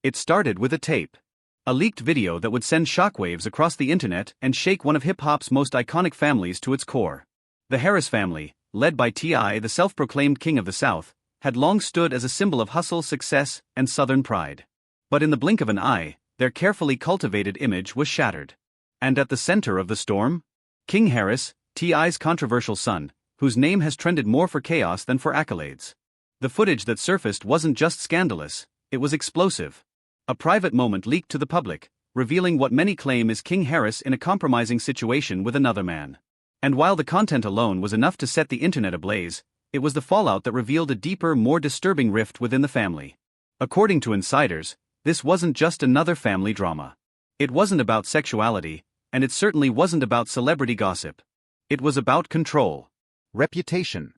It started with a tape. A leaked video that would send shockwaves across the internet and shake one of hip-hop's most iconic families to its core. The Harris family, led by T.I., the self-proclaimed king of the South, had long stood as a symbol of hustle, success, and Southern pride. But in the blink of an eye, their carefully cultivated image was shattered. And at the center of the storm? King Harris, T.I.'s controversial son, whose name has trended more for chaos than for accolades. The footage that surfaced wasn't just scandalous, it was explosive. A private moment leaked to the public, revealing what many claim is King Harris in a compromising situation with another man. And while the content alone was enough to set the internet ablaze, it was the fallout that revealed a deeper, more disturbing rift within the family. According to insiders, this wasn't just another family drama. It wasn't about sexuality, and it certainly wasn't about celebrity gossip. It was about control, reputation,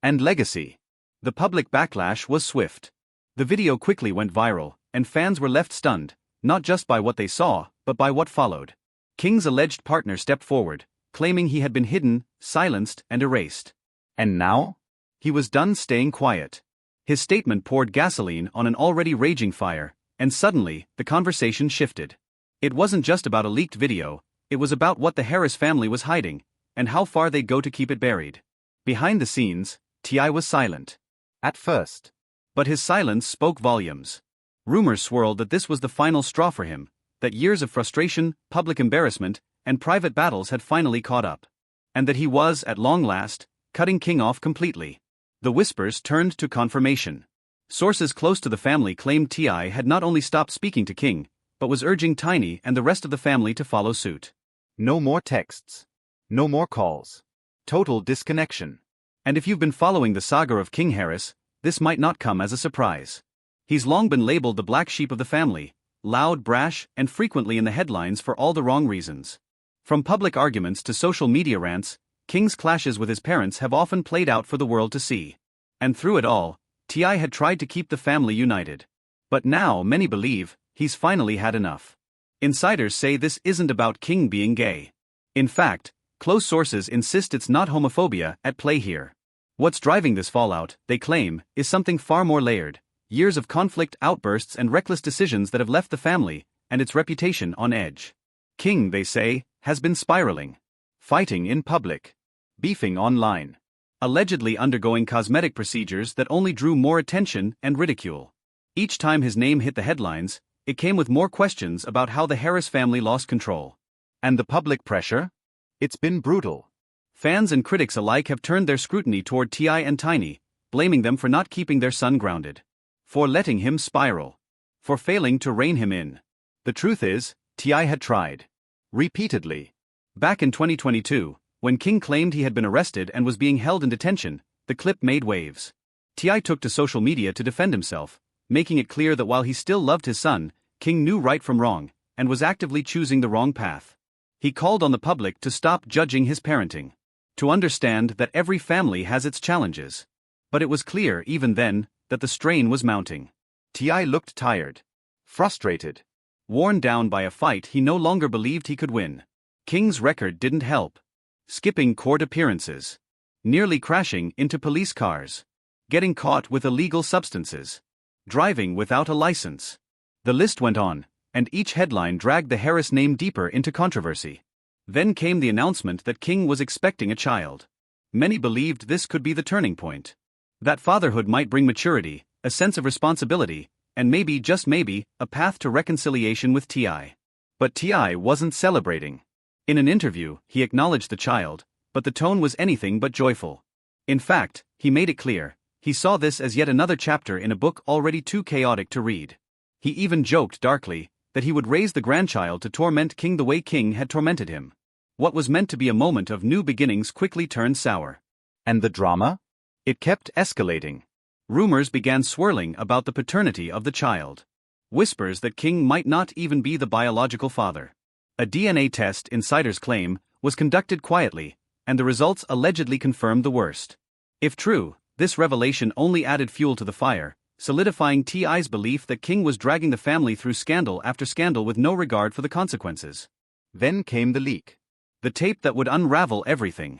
and legacy. The public backlash was swift. The video quickly went viral, and fans were left stunned, not just by what they saw, but by what followed. King's alleged partner stepped forward, claiming he had been hidden, silenced, and erased. And now? He was done staying quiet. His statement poured gasoline on an already raging fire, and suddenly, the conversation shifted. It wasn't just about a leaked video, it was about what the Harris family was hiding, and how far they'd go to keep it buried. Behind the scenes, T.I. was silent. At first. But his silence spoke volumes. Rumors swirled that this was the final straw for him, that years of frustration, public embarrassment, and private battles had finally caught up. And that he was, at long last, cutting King off completely. The whispers turned to confirmation. Sources close to the family claimed T.I. had not only stopped speaking to King, but was urging Tiny and the rest of the family to follow suit. No more texts. No more calls. Total disconnection. And if you've been following the saga of King Harris, this might not come as a surprise. He's long been labeled the black sheep of the family, loud, brash, and frequently in the headlines for all the wrong reasons. From public arguments to social media rants, King's clashes with his parents have often played out for the world to see. And through it all, T.I. had tried to keep the family united. But now, many believe, he's finally had enough. Insiders say this isn't about King being gay. In fact, close sources insist it's not homophobia at play here. What's driving this fallout, they claim, is something far more layered. Years of conflict, outbursts, and reckless decisions that have left the family and its reputation on edge. King, they say, has been spiraling. Fighting in public. Beefing online. Allegedly undergoing cosmetic procedures that only drew more attention and ridicule. Each time his name hit the headlines, it came with more questions about how the Harris family lost control. And the public pressure? It's been brutal. Fans and critics alike have turned their scrutiny toward T.I. and Tiny, blaming them for not keeping their son grounded. For letting him spiral. For failing to rein him in. The truth is, T.I. had tried. Repeatedly. Back in 2022, when King claimed he had been arrested and was being held in detention, the clip made waves. T.I. took to social media to defend himself, making it clear that while he still loved his son, King knew right from wrong, and was actively choosing the wrong path. He called on the public to stop judging his parenting. To understand that every family has its challenges. But it was clear, even then, that the strain was mounting. T.I. looked tired. Frustrated. Worn down by a fight he no longer believed he could win. King's record didn't help. Skipping court appearances. Nearly crashing into police cars. Getting caught with illegal substances. Driving without a license. The list went on, and each headline dragged the Harris name deeper into controversy. Then came the announcement that King was expecting a child. Many believed this could be the turning point. That fatherhood might bring maturity, a sense of responsibility, and maybe, just maybe, a path to reconciliation with T.I. But T.I. wasn't celebrating. In an interview, he acknowledged the child, but the tone was anything but joyful. In fact, he made it clear, he saw this as yet another chapter in a book already too chaotic to read. He even joked darkly that he would raise the grandchild to torment King the way King had tormented him. What was meant to be a moment of new beginnings quickly turned sour. And the drama? It kept escalating. Rumors began swirling about the paternity of the child. Whispers that King might not even be the biological father. A DNA test, insiders claim, was conducted quietly, and the results allegedly confirmed the worst. If true, this revelation only added fuel to the fire, solidifying T.I.'s belief that King was dragging the family through scandal after scandal with no regard for the consequences. Then came the leak. The tape that would unravel everything.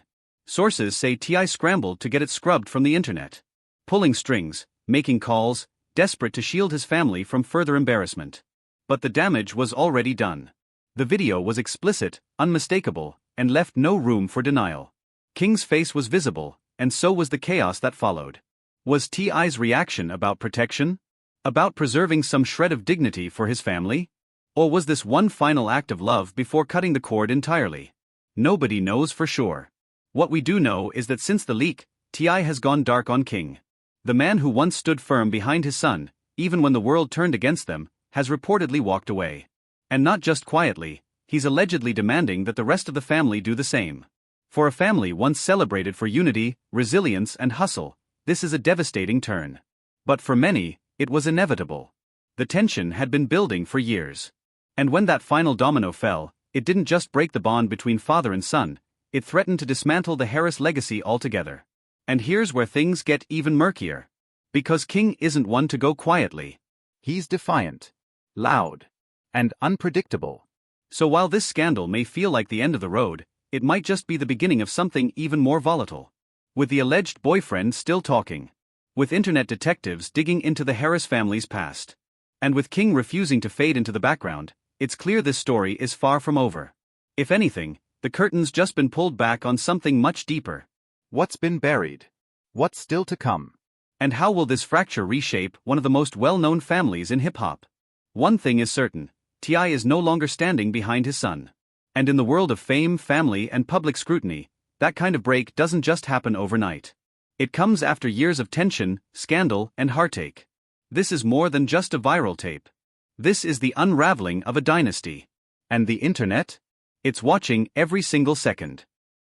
Sources say T.I. scrambled to get it scrubbed from the internet. Pulling strings, making calls, desperate to shield his family from further embarrassment. But the damage was already done. The video was explicit, unmistakable, and left no room for denial. King's face was visible, and so was the chaos that followed. Was T.I.'s reaction about protection? About preserving some shred of dignity for his family? Or was this one final act of love before cutting the cord entirely? Nobody knows for sure. What we do know is that since the leak, T.I. has gone dark on King. The man who once stood firm behind his son, even when the world turned against them, has reportedly walked away. And not just quietly, he's allegedly demanding that the rest of the family do the same. For a family once celebrated for unity, resilience, and hustle, this is a devastating turn. But for many, it was inevitable. The tension had been building for years. And when that final domino fell, it didn't just break the bond between father and son, it threatened to dismantle the Harris legacy altogether. And here's where things get even murkier. Because King isn't one to go quietly. He's defiant, loud, and unpredictable. So while this scandal may feel like the end of the road, it might just be the beginning of something even more volatile. With the alleged boyfriend still talking. With internet detectives digging into the Harris family's past. And with King refusing to fade into the background, it's clear this story is far from over. If anything, the curtain's just been pulled back on something much deeper. What's been buried? What's still to come? And how will this fracture reshape one of the most well-known families in hip-hop? One thing is certain, T.I. is no longer standing behind his son. And in the world of fame, family, and public scrutiny, that kind of break doesn't just happen overnight. It comes after years of tension, scandal, and heartache. This is more than just a viral tape. This is the unraveling of a dynasty. And the internet? It's watching every single second.